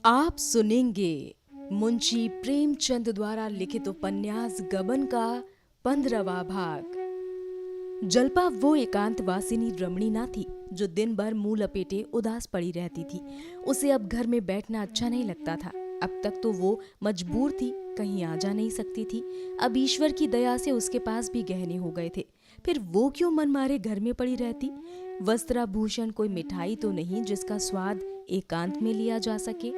आप सुनेंगे मुंशी प्रेमचंद द्वारा लिखित उपन्यास गबन का 15वां भाग। जल्पा वो एकांतवासिनी रमणी ना थी जो दिन भर मुंह लपेटे उदास पड़ी रहती थी। उसे अब घर में बैठना अच्छा नहीं लगता था। अब तक तो वो मजबूर थी, कहीं आ जा नहीं सकती थी। अब ईश्वर की दया से उसके पास भी गहने हो गए थे। फिर वो क्यों मन मारे घर में पड़ी रहती। वस्त्राभूषण कोई मिठाई तो नहीं जिसका स्वाद एकांत में लिया जा सके।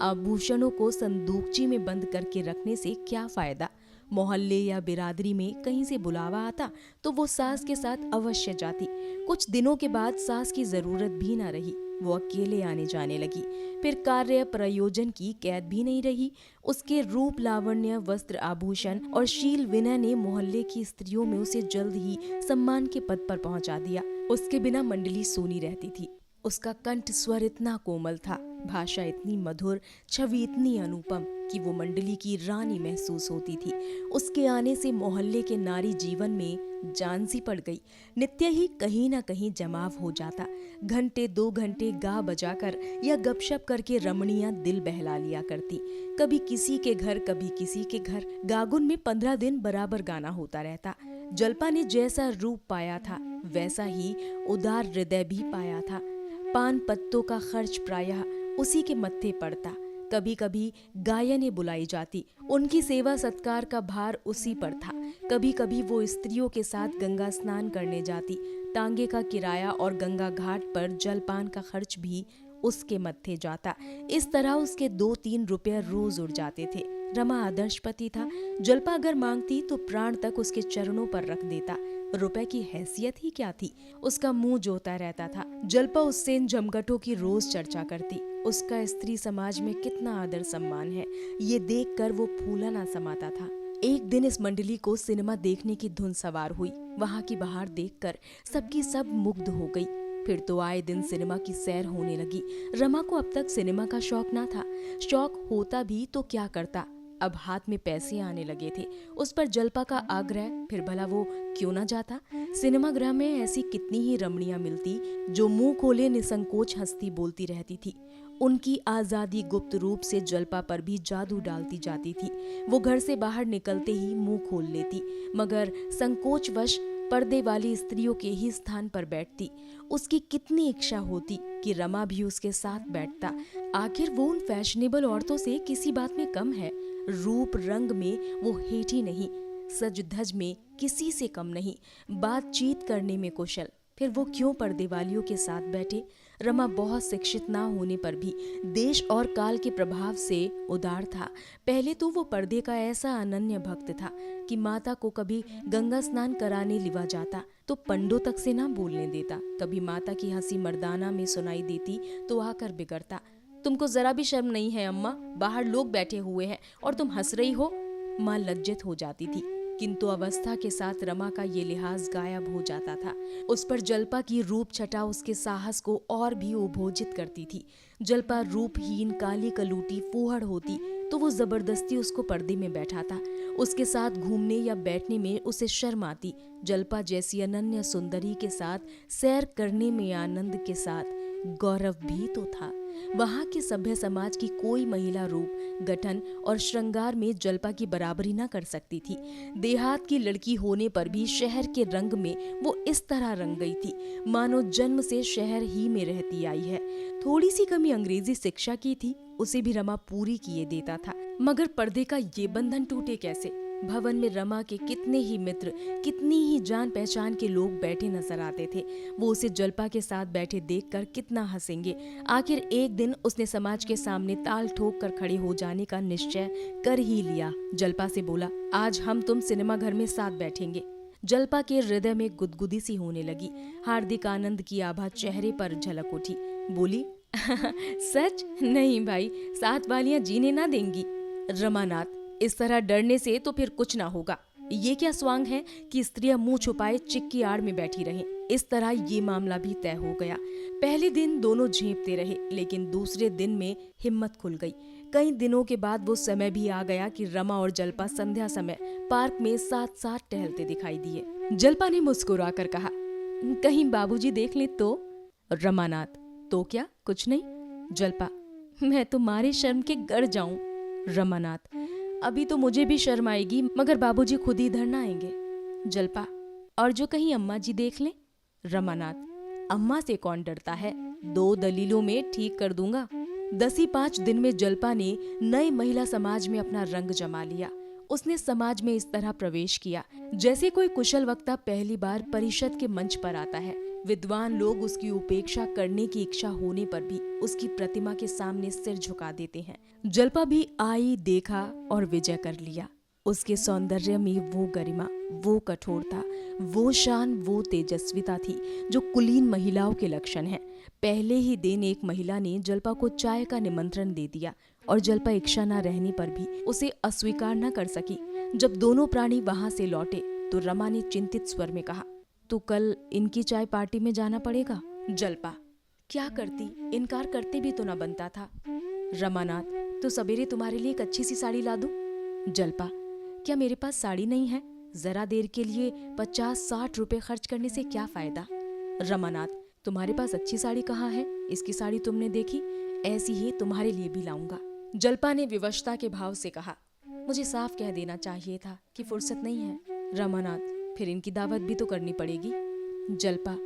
आभूषणों को संदूकची में बंद करके रखने से क्या फायदा। मोहल्ले या बिरादरी में कहीं से बुलावा आता तो वो सास के साथ अवश्य जाती। कुछ दिनों के बाद सास की जरूरत भी ना रही, वो अकेले आने जाने लगी। फिर कार्य प्रयोजन की कैद भी नहीं रही। उसके रूप, लावण्य, वस्त्र, आभूषण और शील विनय ने मोहल्ले की स्त्रियों में उसे जल्द ही सम्मान के पद पर पहुंचा दिया। उसके बिना मंडली सूनी रहती थी। उसका कंठ स्वर इतना कोमल था, भाषा इतनी मधुर, छवि इतनी अनुपम कि वो मंडली की रानी महसूस होती थी। उसके आने से मोहल्ले के नारी जीवन में जान सी पड़ गई। नित्य ही कहीं ना कहीं जमाव हो जाता। घंटे 2 घंटे गा बजाकर या गपशप करके रमणियां दिल बहला लिया करती। कभी किसी के घर, कभी किसी के घर। गागुन में 15 दिन बराबर गाना होता रहता। जल्पा ने जैसा रूप पाया था वैसा ही उदार हृदय भी पाया था। पान पत्तों का खर्च प्रायः उसी के मत्थे पड़ता। कभी कभी गायनें बुलाई जाती, उनकी सेवा सत्कार का भार उसी पर था। कभी कभी वो स्त्रियों के साथ गंगा स्नान करने जाती। टांगे का किराया और गंगा घाट पर जलपान का खर्च भी उसके मत्थे जाता। इस तरह उसके 2-3 रुपये रोज उड़ जाते थे। रमा आदर्श पति था। जल्पा अगर मांगती तो प्राण तक उसके चरणों पर रख देता। रुपए की हैसियत ही क्या थी, उसका मुंह जोता रहता था। जल्पा उससे इन झमघटों की रोज चर्चा करती। उसका स्त्री समाज में कितना आदर सम्मान है, ये देखकर वो फूला ना समाता था। एक दिन इस मंडली को सिनेमा देखने की धुन सवार हुई। वहां की बहार देखकर सबकी सब मुग्ध हो गई। फिर तो आए दिन सिनेमा की सैर होने लगी। रमा को अब तक सिनेमा का शौक ना था। शौक होता भी तो क्या करता, अब हाथ में पैसे आने लगे थे। उस पर जल्पा का आग्रह, फिर भला वो क्यों ना जाता। सिनेमा गृह में ऐसी कितनी ही रमणियां मिलती जो मुंह खोले निसंकोच हंसती बोलती रहती थी। उनकी आजादी गुप्त रूप से जल्पा पर भी जादू डालती जाती थी। वो घर से बाहर निकलते ही मुंह खोल लेती, मगर संकोचवश पर्दे वाली स्त्रियों के ही स्थान पर बैठती। उसकी कितनी इच्छा होती कि रमा भी उसके साथ बैठता। आखिर वो उन फैशनेबल औरतों से किसी बात में कम है। रूप रंग में वो हेठी नहीं, सज धज में किसी से कम नहीं, बातचीत करने में कुशल। फिर वो क्यों पर्दे वालियों के साथ बैठे। रमा बहुत शिक्षित ना होने पर भी देश और काल के प्रभाव से उदार था। पहले तो वो पर्दे का ऐसा अनन्य भक्त था कि माता को कभी गंगा स्नान कराने लिवा जाता तो पंडों तक से ना बोलने देता। कभी माता की हंसी मर्दाना में सुनाई देती तो आकर बिगड़ता। तुमको जरा भी शर्म नहीं है अम्मा, बाहर लोग बैठे हुए हैं और तुम हंस रही हो। माँ लज्जित हो जाती थी, किंतु अवस्था के साथ रमा का ये लिहाज गायब हो जाता था। उस पर जल्पा की रूप छटा उसके साहस को और भी उभोजित करती थी। जल्पा रूपहीन, काली कलूटी, फूहड़ होती तो वो जबरदस्ती उसको पर्दे में बैठाता। उसके साथ घूमने या बैठने में उसे शर्म आती। जल्पा जैसी अनन्य सुंदरी के साथ सैर करने में आनंद के साथ गौरव भी तो था। वहां के सभ्य समाज की कोई महिला रूप, गठन और श्रृंगार में जल्पा की बराबरी न कर सकती थी। देहात की लड़की होने पर भी शहर के रंग में वो इस तरह रंग गई थी मानो जन्म से शहर ही में रहती आई है। थोड़ी सी कमी अंग्रेजी शिक्षा की थी, उसे भी रमा पूरी किए देता था। मगर पर्दे का ये बंधन टूटे कैसे। भवन में रमा के कितने ही मित्र, कितनी ही जान पहचान के लोग बैठे नजर आते थे। वो उसे जल्पा के साथ बैठे देखकर कितना हंसेंगे। आखिर एक दिन उसने समाज के सामने ताल ठोक कर खड़े हो जाने का निश्चय कर ही लिया। जल्पा से बोला, आज हम तुम सिनेमा घर में साथ बैठेंगे। जल्पा के हृदय में गुदगुदी सी होने लगी। हार्दिक आनंद की आभा चेहरे पर झलक उठी। बोली, सच? नहीं भाई, साथ वालियां जीने ना देंगी। रमानाथ, इस तरह डरने से तो फिर कुछ ना होगा। ये क्या स्वांग है कि स्त्रियां मुंह छुपाए चिक की आड़ में बैठी रहें। इस तरह ये मामला भी तय हो गया। पहले दिन दोनों झेपते रहे, लेकिन दूसरे दिन में हिम्मत खुल गई। कई दिनों के बाद वो समय भी आ गया कि रमा और जल्पा संध्या समय पार्क में साथ साथ टहलते दिखाई दिए। जल्पा ने मुस्कुरा कर कहा, कहीं बाबूजी देख ले तो। रमानाथ, तो क्या, कुछ नहीं। जल्पा, मैं तो मारे शर्म के गड़ जाऊं। रमानाथ, अभी तो मुझे भी शर्म आएगी, मगर बाबूजी खुद ही इधर ना आएंगे। जल्पा, और जो कहीं अम्मा जी देख लें। रमानाथ, अम्मा से कौन डरता है, 2 दलीलों में ठीक कर दूंगा। 10 ही 5 दिन में जल्पा ने नए महिला समाज में अपना रंग जमा लिया। उसने समाज में इस तरह प्रवेश किया जैसे कोई कुशल वक्ता पहली बार परिषद के मंच पर आता है। विद्वान लोग उसकी उपेक्षा करने की इच्छा होने पर भी उसकी प्रतिमा के सामने सिर झुका देते हैं। जल्पा भी आई, देखा और विजय कर लिया। उसके सौंदर्य में वो गरिमा, वो कठोरता, वो शान, वो तेजस्विता थी जो कुलीन महिलाओं के लक्षण हैं। पहले ही दिन एक महिला ने जल्पा को चाय का निमंत्रण दे दिया और जल्पा इच्छा न रहने पर भी उसे अस्वीकार न कर सकी। जब दोनों प्राणी वहां से लौटे तो रमा ने चिंतित स्वर में कहा, तो कल इनकी चाय पार्टी में जाना पड़ेगा। जल्पा, क्या करती, इनकार करते भी तो न बनता था। रमानाथ, तो सवेरे तुम्हारे लिए एक अच्छी सी साड़ी ला दूं। जल्पा, क्या मेरे पास साड़ी नहीं है, जरा देर के लिए 50-60 रुपए खर्च करने से क्या फायदा। रमानाथ, तुम्हारे पास अच्छी साड़ी कहाँ है, इसकी साड़ी तुमने देखी, ऐसी ही तुम्हारे लिए भी लाऊंगा। जल्पा ने विवशता के भाव से कहा, मुझे साफ कह देना चाहिए था कि फुर्सत नहीं है। रमानाथ, फिर इनकी दावत भी तो करनी पड़ेगी। जल्पा,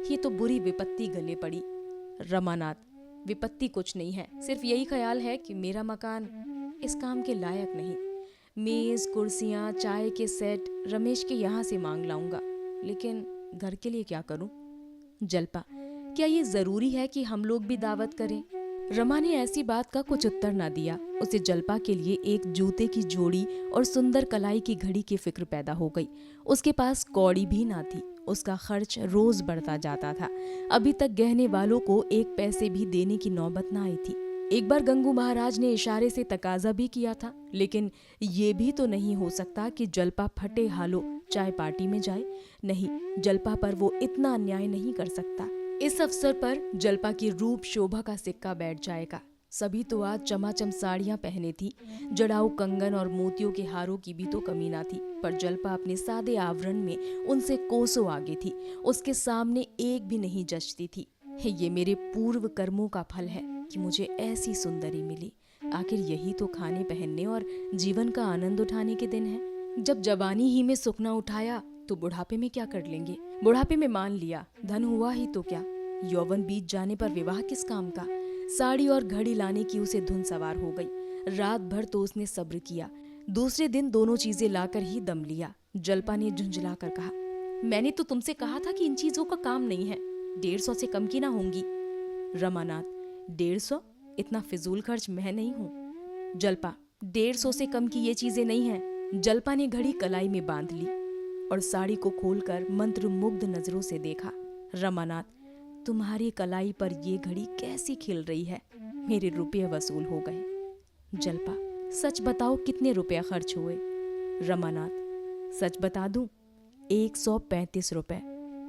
ये तो बुरी विपत्ति गले पड़ी। रमानाथ, विपत्ति कुछ नहीं है, सिर्फ यही ख्याल है कि मेरा मकान इस काम के लायक नहीं। मेज, कुर्सियां, चाय के सेट रमेश के यहाँ से मांग लाऊंगा, लेकिन घर के लिए क्या करूं। जल्पा, क्या ये जरूरी है कि हम लोग भी दावत करें। रमा ने ऐसी बात का कुछ उत्तर न दिया। उसे जल्पा के लिए एक जूते की जोड़ी और सुंदर कलाई की घड़ी की फिक्र पैदा हो गई। उसके पास कौड़ी भी ना थी। उसका खर्च रोज बढ़ता जाता था। अभी तक गहने वालों को 1 पैसे भी देने की नौबत न आई थी। एक बार गंगू महाराज ने इशारे से तकाजा भी किया था, लेकिन ये भी तो नहीं हो सकता कि जल्पा फटे हालों चाय पार्टी में जाए। नहीं, जल्पा पर वो इतना अन्याय नहीं कर सकता। इस अवसर पर जल्पा की रूप शोभा का सिक्का बैठ जाएगा। सभी तो आज चमाचम साड़ियां पहने थी, जड़ाऊ कंगन और मोतियों के हारों की भी तो कमी ना थी, पर जल्पा अपने सादे आवरण में उनसे कोसों आगे थी। उसके सामने एक भी नहीं जचती थी। ये मेरे पूर्व कर्मों का फल है कि मुझे ऐसी सुंदरी मिली। आखिर यही तो खाने पहनने और जीवन का आनंद उठाने के दिन है। जब जवानी ही में सुख न उठाया तो बुढ़ापे में क्या कर लेंगे। बुढ़ापे में मान लिया धन हुआ ही तो क्या, यौवन बीत जाने पर विवाह किस काम का। साड़ी और घड़ी लाने की उसे धुन सवार हो गई। रात भर तो उसने सब्र किया। दूसरे दिन दोनों चीजें लाकर ही दम लिया। जल्पा ने झुंझला कर कहा, मैंने तो तुमसे कहा था कि इन चीजों का काम नहीं है, 150 से कम की ना होंगी। रमानाथ, 150? इतना फिजूल खर्च मैं नहीं हूँ। जल्पा, 150 से कम की ये चीजें नहीं हैं। जल्पा ने घड़ी कलाई में बांध ली और साड़ी को खोलकर मंत्र मुग्ध नजरों से देखा। रमानाथ, तुम्हारी कलाई पर ये घड़ी कैसी खिल रही है, मेरे रुपये वसूल हो गए। जल्पा, सच बताओ कितने रुपया खर्च हुए। रमानाथ, सच बता दूं, 135 रुपए,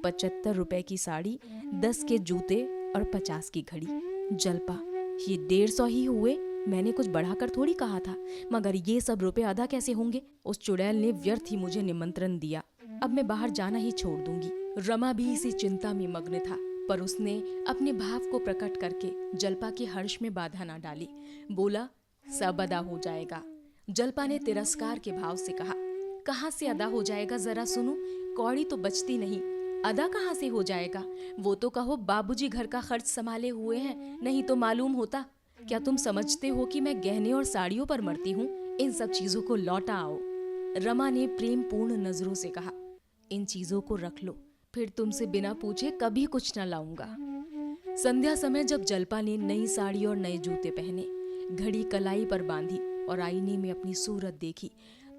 75 रुपए की साड़ी, 10 के जूते और 50 की घड़ी। जल्पा, ये 150 ही हुए, मैंने कुछ बढ़ाकर थोड़ी कहा था, मगर ये सब रुपए आधा कैसे होंगे। उस चुड़ैल ने व्यर्थ ही मुझे निमंत्रण दिया, अब मैं बाहर जाना ही छोड़ दूंगी। रमा भी इसी चिंता में मग्न था, पर उसने अपने भाव को प्रकट करके जल्पा के हर्ष में बाधा न डाली। बोला, सब अदा हो जाएगा। जल्पा ने तिरस्कार के भाव से कहा, कहाँ से अदा हो जाएगा, जरा सुनो, कौड़ी तो बचती नहीं, अदा कहाँ से हो जाएगा। वो तो कहो बाबूजी घर का खर्च संभाले हुए हैं, नहीं तो मालूम होता। क्या तुम समझते हो कि मैं गहने और साड़ियों पर मरती हूँ। इन सब चीजों को लौटा आओ। रमा ने प्रेम पूर्ण नजरों से कहा, इन चीजों को रख लो, फिर तुमसे बिना पूछे कभी कुछ न लाऊंगा। संध्या समय जब जल्पा ने नई साड़ी और नए जूते पहने, घड़ी कलाई पर बांधी और आईने में अपनी सूरत देखी,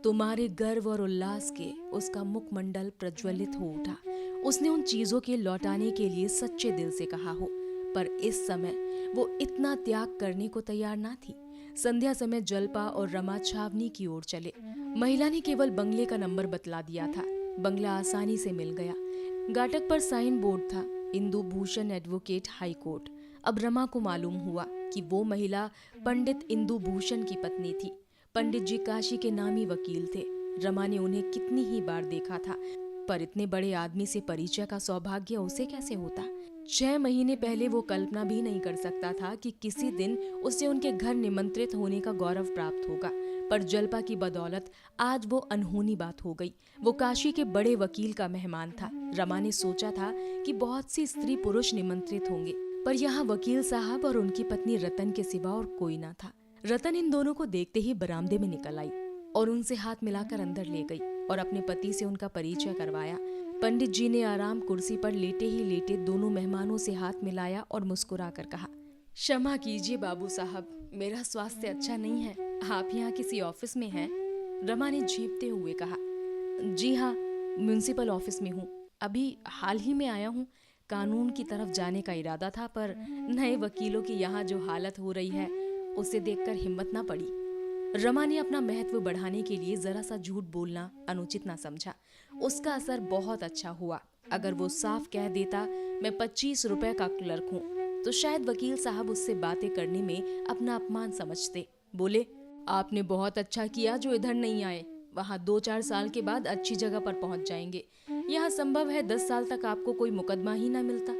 तुम्हारे गर्व और उल्लास के उसका मुखमंडल प्रज्वलित हो उठा। उसने उन चीजों के लौटाने के लिए सच्चे दिल से कहा हो, पर इस समय वो इतना त्याग करने को तैयार ना थी। संध्या समय जल्पा और रमा छावनी की ओर चले। महिला ने केवल बंगले का नंबर बतला दिया था। बंगला आसानी से मिल गया। गाटक पर साइन बोर्ड था, Indu Bhushan advocate high court. अब रमा को मालूम हुआ कि वो महिला पंडित इंदु भूषण की पत्नी थी। पंडित जी काशी के नामी वकील थे। रमा ने उन्हें कितनी ही बार देखा था, पर इतने बड़े आदमी से परिचय का सौभाग्य उसे कैसे होता। 6 महीने पहले वो कल्पना भी नहीं कर सकता था कि किसी दिन उसे उनके घर निमंत्रित होने का गौरव प्राप्त होगा, पर जल्पा की बदौलत आज वो अनहोनी बात हो गई। वो काशी के बड़े वकील का मेहमान था। रमा ने सोचा था कि बहुत सी स्त्री पुरुष निमंत्रित होंगे, पर यहाँ वकील साहब और उनकी पत्नी रतन के सिवा और कोई ना था। रतन इन दोनों को देखते ही बरामदे में निकल आई और उनसे हाथ मिलाकर अंदर ले गई और अपने पति से उनका परिचय करवाया। पंडित जी ने आराम कुर्सी पर लेटे ही लेटे दोनों मेहमानों से हाथ मिलाया और मुस्कुरा कर कहा, क्षमा कीजिए बाबू साहब, मेरा स्वास्थ्य अच्छा नहीं है। आप यहाँ किसी ऑफिस में हैं? रमा ने झेंपते हुए कहा, जी हाँ, म्युनिसिपल ऑफिस में हूँ। अभी हाल ही में आया हूँ। कानून की तरफ जाने का इरादा था, पर नए वकीलों की यहाँ जो हालत हो रही है उसे देखकर हिम्मत ना पड़ी। रमा ने अपना महत्व बढ़ाने के लिए जरा सा झूठ बोलना अनुचित ना समझा। उसका असर बहुत अच्छा हुआ। अगर वो साफ कह देता मैं 25 रुपए का क्लर्क हूँ, तो शायद वकील साहब उससे बातें करने में अपना अपमान समझते। बोले, आपने बहुत अच्छा किया जो इधर नहीं आए। वहाँ 2-4 साल के बाद अच्छी जगह पर पहुँच जाएंगे। यहाँ संभव है 10 साल तक आपको कोई मुकदमा ही ना मिलता।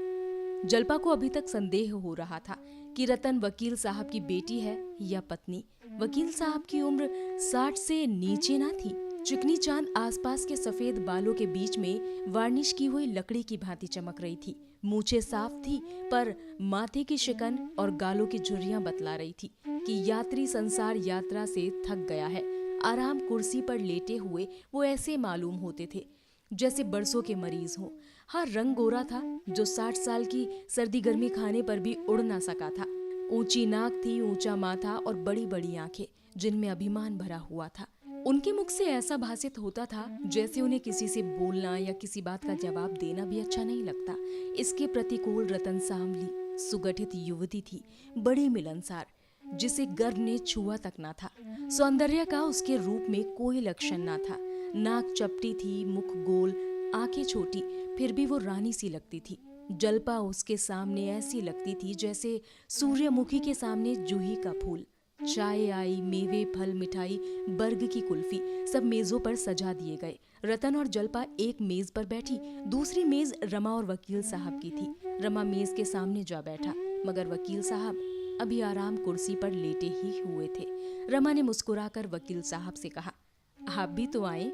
जल्पा को अभी तक संदेह हो रहा था कि रतन वकील साहब की बेटी है या पत्नी। वकील साहब की उम्र 60 से नीचे ना थी। चिकनी चांद आसपास के सफेद बालों के बीच में वार्निश की हुई लकड़ी की भांति चमक रही थी। मूछें साफ थी, पर माथे की शिकन और गालों की झुर्रियां बतला रही थी कि यात्री संसार यात्रा से थक गया है। आराम कुर्सी पर लेटे हुए वो ऐसे मालूम होते थे जैसे बरसों के मरीज हो। हाँ, रंग गोरा था जो 60 साल की सर्दी गर्मी खाने पर भी उड़ ना सका था। ऊंची नाक थी, ऊंचा माथा और बड़ी बड़ी आंखें जिनमें अभिमान भरा हुआ था। उनके मुख से ऐसा भासित होता था जैसे उन्हें किसी से बोलना या किसी बात का जवाब देना भी अच्छा नहीं लगता। इसके प्रतिकूल रतन सांवली सुगठित युवती थी, बड़ी मिलनसार, जिसे गर्व ने छुआ तक ना था। सौंदर्य का उसके रूप में कोई लक्षण ना था। नाक चपटी थी, मुख गोल, आंखें छोटी, फिर भी वो रानी सी लगती थी। जल्पा उसके सामने ऐसी लगती थी जैसे सूर्यमुखी के सामने जूही का फूल। चाय आई, मेवे, फल, मिठाई, बर्ग की कुल्फी सब मेजों पर सजा दिए गए। रतन और जल्पा एक मेज पर बैठी, दूसरी मेज रमा और वकील साहब की थी। रमा मेज के सामने जा बैठा, मगर वकील साहब अभी आराम कुर्सी पर लेटे ही हुए थे। रमा ने मुस्कुराकर वकील साहब से कहा, आप भी तो आए।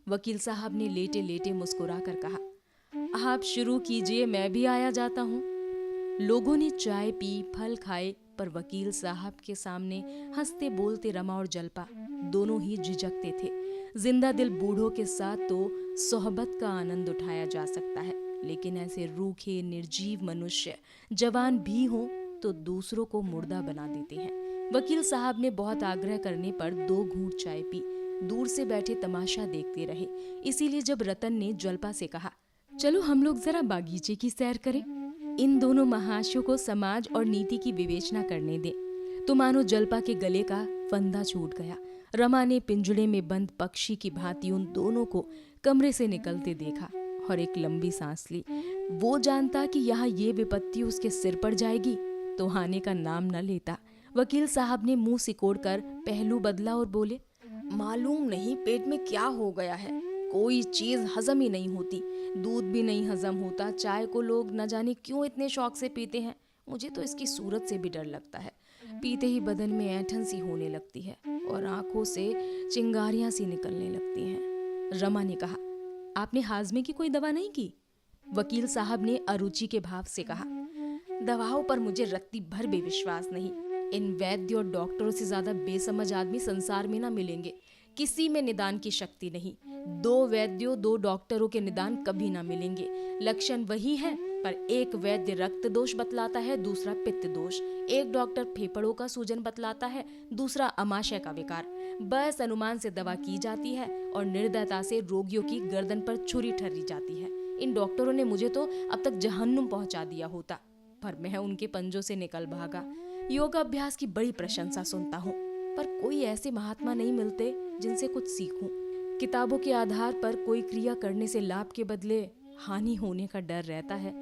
वकील साहब ने लेटे लेटे मुस्कुराकर कहा, आप शुरू कीजिए, मैं भी आया जाता हूँ। लोगों ने चाय पी, फल खाए, पर वकील साहब के सामने हंसते बोलते रमा और जल्पा दोनों ही झिझकते थे। जिंदा दिल बूढ़ों के साथ तो सोहबत का आनंद उठाया जा सकता है, लेकिन ऐसे रूखे निर्जीव मनुष्य जवान भी हों तो दूसरों को मुर्दा बना देते हैं। वकील साहब ने बहुत आग्रह करने पर 2 घूंट चाय पी। दूर से बैठे तमाशा देखते रहे। इसीलिए जब रतन ने जल्पा से कहा, चलो हम लोग जरा बागीचे की सैर करें, इन दोनों महाशयों को समाज और नीति की विवेचना करने दें, तो मानो जल्पा के गले का फंदा छूट गया। रमा ने पिंजड़े में बंद पक्षी की भांति उन दोनों को कमरे से निकलते देखा और एक लंबी सांस ली। वो जानता कि यहाँ ये विपत्ति उसके सिर पड़ जाएगी तो आने का नाम न लेता। वकील साहब ने मुंह सिकोड़कर पहलू बदला और बोले, मालूम नहीं पेट में क्या हो गया है, कोई चीज हजम ही नहीं होती, दूध भी नहीं हजम होता। चाय को लोग न जाने क्यों इतने शौक से पीते हैं, मुझे तो इसकी सूरत से भी डर लगता है। पीते ही बदन में ऐंठन सी होने लगती है और आंखों से चिंगारियां सी निकलने लगती हैं। रमा ने कहा, आपने हाजमे की कोई दवा नहीं की? वकील साहब ने अरुचि के भाव से कहा, दवाओं पर मुझे रत्ती भर भी विश्वास नहीं। इन वैद्य और डॉक्टरों से ज्यादा बेसमझ आदमी संसार में ना मिलेंगे। किसी में निदान की शक्ति नहीं। 2 वैद्यों 2 डॉक्टरों के निदान कभी ना मिलेंगे। लक्षण वही है, पर एक वैद्य रक्त दोष बतलाता है, दूसरा पित्त दोष। एक डॉक्टर फेफड़ों का सूजन बतलाता है, दूसरा अमाशय का विकार। बस अनुमान से दवा की जाती है और निर्दयता से रोगियों की गर्दन पर छुरी ठहरी जाती है। इन डॉक्टरों ने मुझे तो अब तक जहन्नुम पहुंचा दिया होता, पर मैं उनके पंजों से निकल भागा। योगाभ्यास की बड़ी प्रशंसा सुनता हूँ, पर कोई ऐसे महात्मा नहीं मिलते जिनसे कुछ सीखूं। किताबों के आधार पर कोई क्रिया करने से लाभ के बदले हानि होने का डर रहता है।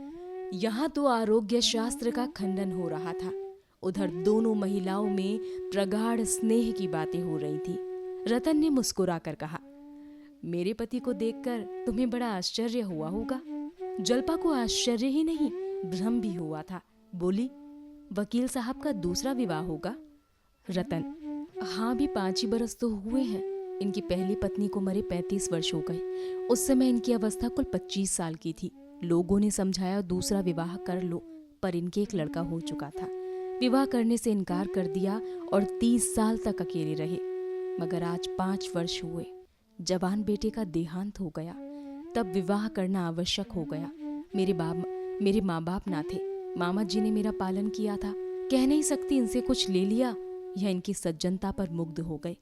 यहाँ तो आरोग्य शास्त्र का खंडन हो रहा था, उधर दोनों महिलाओं में प्रगाढ़ स्नेह की बातें हो रही थी। रतन ने मुस्कुराकर कहा, मेरे पति को देखकर तुम्हें बड़ा आश्चर्य हुआ होगा। जल्पा को आश्चर्य ही नहीं, भ्रम भी हुआ था। बोली, वकील साहब का दूसरा विवाह होगा? रतन, हाँ, भी 5 ही बरस तो हुए हैं। इनकी पहली पत्नी को मरे 35 वर्ष हो गए। उस समय इनकी अवस्था कुल 25 साल की थी। लोगों ने समझाया दूसरा विवाह कर लो, पर इनके एक लड़का हो चुका था। विवाह करने से इनकार कर दिया और 30 साल तक अकेले रहे। मगर आज 5 वर्ष हुए, जवान बेटे का देहांत हो गया, तब विवाह करना आवश्यक हो गया। मेरे माँ बाप ना थे। मामा जी ने मेरा पालन किया था। कह नहीं सकती इनसे कुछ ले लिया या इनकी सज्जनता पर मुग्ध हो गए।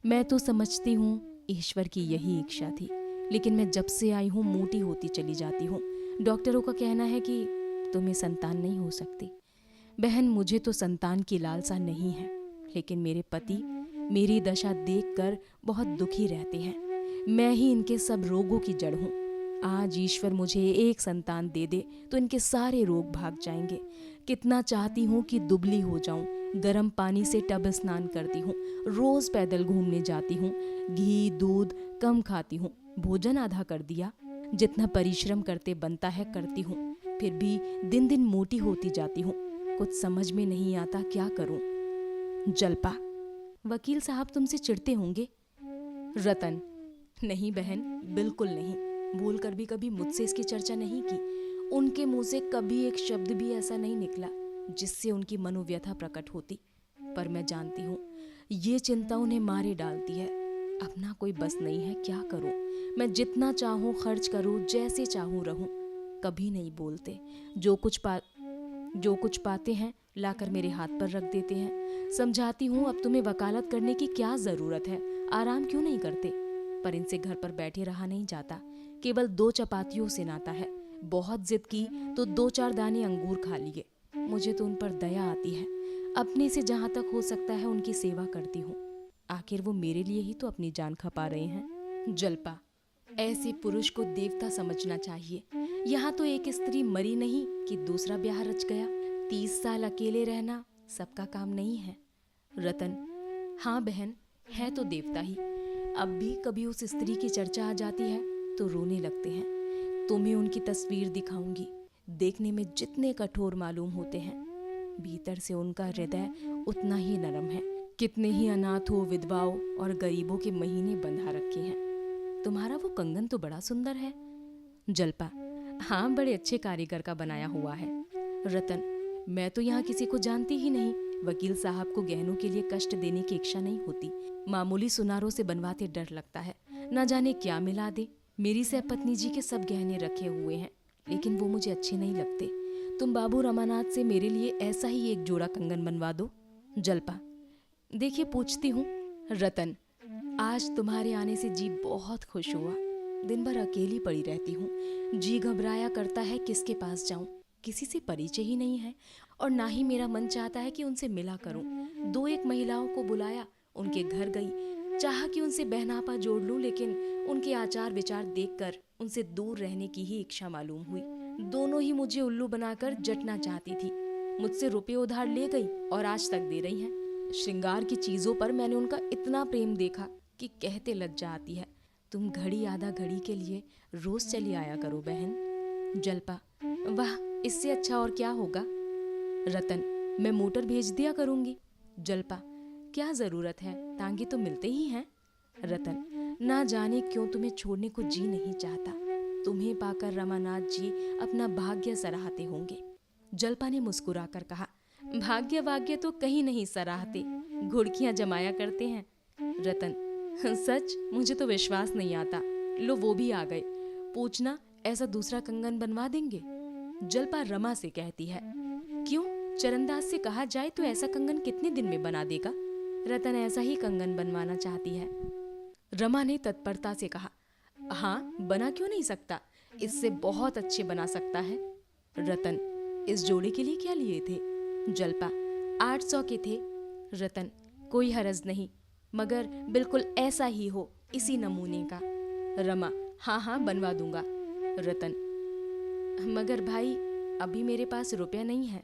मैं तो समझती हूँ ईश्वर की यही इच्छा थी, लेकिन मैं जब से आई हूँ मोटी होती चली जाती हूँ। डॉक्टरों का कहना है कि तुम्हें संतान नहीं हो सकती। बहन, मुझे तो संतान की लालसा नहीं है, लेकिन मेरे पति मेरी दशा देखकर बहुत दुखी रहते हैं। मैं ही इनके सब रोगों की जड़ हूँ। आज ईश्वर मुझे एक संतान दे दे तो इनके सारे रोग भाग जाएंगे। कितना चाहती हूँ कि दुबली हो जाऊं। गर्म पानी से टब स्नान करती हूँ, रोज पैदल घूमने जाती हूँ, घी दूध कम खाती हूँ, भोजन आधा कर दिया। जितना परिश्रम करते बनता है करती हूँ, फिर भी दिन दिन मोटी होती जाती हूँ। कुछ समझ में नहीं आता क्या करूं। जल्पा, वकील साहब तुमसे चिढ़ते होंगे। रतन, नहीं बहन, बिल्कुल नहीं। भूलकर भी कभी मुझसे इसकी चर्चा नहीं की। उनके मुंह से कभी एक शब्द भी ऐसा नहीं निकला जिससे उनकी मनोव्यथा प्रकट होती। पर मैं जानती हूँ ये चिंता उन्हें मारे डालती है। अपना कोई बस नहीं है, क्या करूं। मैं जितना चाहूं खर्च करूं, जैसे चाहूं रहूं। कभी नहीं बोलते। जो कुछ पाते हैं लाकर मेरे हाथ पर रख देते हैं। समझाती हूँ अब तुम्हें वकालत करने की क्या जरूरत है, आराम क्यों नहीं करते। पर इनसे घर पर बैठे रहा नहीं जाता। केवल 2 चपातियों से नाता है। बहुत जिद की तो 2-4 दाने अंगूर खा लिए। मुझे तो उन पर दया आती है। अपने से जहां तक हो सकता है उनकी सेवा करती हूँ। आखिर वो मेरे लिए ही तो अपनी जान खपा रहे हैं। जल्पा, ऐसे पुरुष को देवता समझना चाहिए। यहाँ तो एक स्त्री मरी नहीं कि दूसरा ब्याह रच गया। 30 साल अकेले रहना सबका काम नहीं है। रतन, हाँ बहन, है तो देवता ही। अब भी कभी उस स्त्री की चर्चा आ जाती है तो रोने लगते हैं। तुम्हें उनकी तस्वीर दिखाऊंगी। देखने में जितने कठोर मालूम होते हैं, भीतर से उनका हृदय उतना ही नरम है। कितने ही अनाथों, विधवाओं और गरीबों के महीने बंधा रखे हैं। तुम्हारा वो कंगन तो बड़ा सुंदर है। जल्पा, हाँ, बड़े अच्छे कारीगर का बनाया हुआ है। रतन, मैं तो यहाँ किसी को जानती ही नहीं। वकील साहब को गहनों के लिए कष्ट देने की इच्छा नहीं होती। मामूली सुनारों से बनवाते डर लगता है, ना जाने क्या मिला दे। मेरी सपत्नी जी के सब गहने रखे हुए हैं, लेकिन वो मुझे अच्छे नहीं लगते। तुम बाबू रमानाथ से मेरे लिए ऐसा ही एक जोड़ा कंगन बनवा दो। जल्पा, देखिए पूछती हूँ। रतन, आज तुम्हारे आने से जी बहुत खुश हुआ। दिन भर अकेली पड़ी रहती हूँ। जी घबराया करता है किसके पास जाऊं। किसी से परिचय ही नहीं है और ना ही मेरा मन चाहता है कि उनसे मिला करूं। 2-1 महिलाओं को बुलाया, उनके घर गई, चाहा कि उनसे बहनापा जोड़ लूं, लेकिन उनके आचार विचार देखकर उनसे दूर रहने की ही इच्छा मालूम हुई। दोनों ही मुझे उल्लू बनाकर जटना चाहती थी। मुझसे रुपये उधार ले गई और आज तक दे रही हैं। श्रृंगार की चीजों पर मैंने उनका इतना प्रेम देखा कि कहते लज्जा आती है। तुम घड़ी आधा घड़ी के लिए रोज चली आया करो बहन। जल्पा, वाह, इससे अच्छा और क्या होगा। रतन, मैं मोटर भेज दिया करूंगी। जल्पा, क्या जरूरत है, तांगे तो मिलते ही हैं। रतन, ना जाने क्यों तुम्हें छोड़ने को जी नहीं चाहता। तुम्हें पाकर रमानाथ जी अपना भाग्य सराहते होंगे। जल्पा ने मुस्कुराकर कहा, भाग्य वाग्य तो कहीं नहीं सराहते, घुड़कियां जमाया करते हैं। रतन, सच, मुझे तो विश्वास नहीं आता। लो, वो भी आ गए। पूछना ऐसा दूसरा कंगन बनवा देंगे। जल्पा रमा से कहती है, क्यों, चरणदास से कहा जाए तो ऐसा कंगन कितने दिन में बना देगा। रतन ऐसा ही कंगन बनवाना चाहती है। रमा ने तत्परता से कहा, हाँ, बना क्यों नहीं सकता, इससे बहुत अच्छे बना सकता है। रतन, इस जोड़े के लिए क्या लिए थे। जल्पा, 800 के थे। रतन, कोई हरज नहीं, मगर बिल्कुल ऐसा ही हो, इसी नमूने का। रमा, हाँ हाँ, बनवा दूंगा। रतन, मगर भाई, अभी मेरे पास रुपया नहीं है।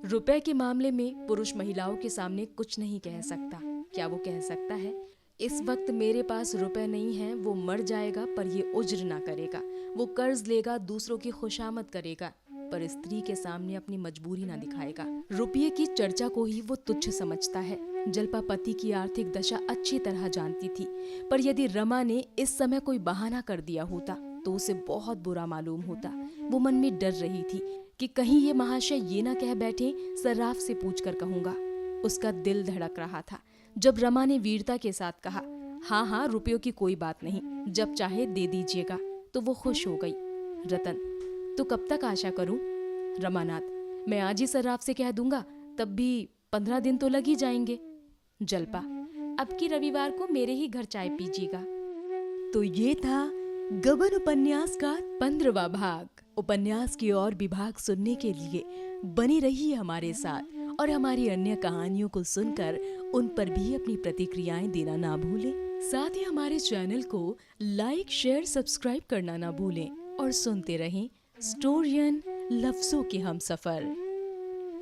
रुपए के मामले में पुरुष महिलाओं के सामने कुछ नहीं कह सकता। क्या वो कह सकता है, इस वक्त मेरे पास रुपए नहीं है, वो मर जाएगा पर ये उज्र ना करेगा, वो कर्ज लेगा, दूसरों की खुशामद करेगा। पर स्त्री के सामने अपनी मजबूरी ना दिखाएगा। रुपये की चर्चा को ही वो तुच्छ समझता है। जल्पा पति की आर्थिक दशा अच्छी तरह जानती थी, पर यदि रमा ने इस समय कोई बहाना कर दिया होता तो उसे बहुत बुरा मालूम होता। वो मन में डर रही थी कि कहीं ये महाशय ये ना कह बैठे सर्राफ से पूछ कर कहूंगा। उसका दिल धड़क रहा था। जब रमा ने वीरता के साथ कहा, हाँ हाँ रुपयों की कोई बात नहीं, जब चाहे दे दीजिएगा, तो वो खुश हो गई। रतन, तो कब तक आशा करूं? रमानाथ, मैं आज ही सर्राफ से कह दूंगा, तब भी 15 दिन तो लग ही जाएंगे। जल्पा, अब की रविवार को मेरे ही घर चाय पीजिएगा। तो ये था गबन उपन्यास का 15वां भाग। उपन्यास के और भी भाग सुनने के लिए बनी रहिए हमारे साथ और हमारी अन्य कहानियों को सुनकर उन पर भी अपनी प्रतिक्रियाएं देना ना भूलें। साथ ही हमारे चैनल को लाइक, शेयर, सब्सक्राइब करना ना भूलें और सुनते रहें स्टोरियन लफ्जों के हमसफर।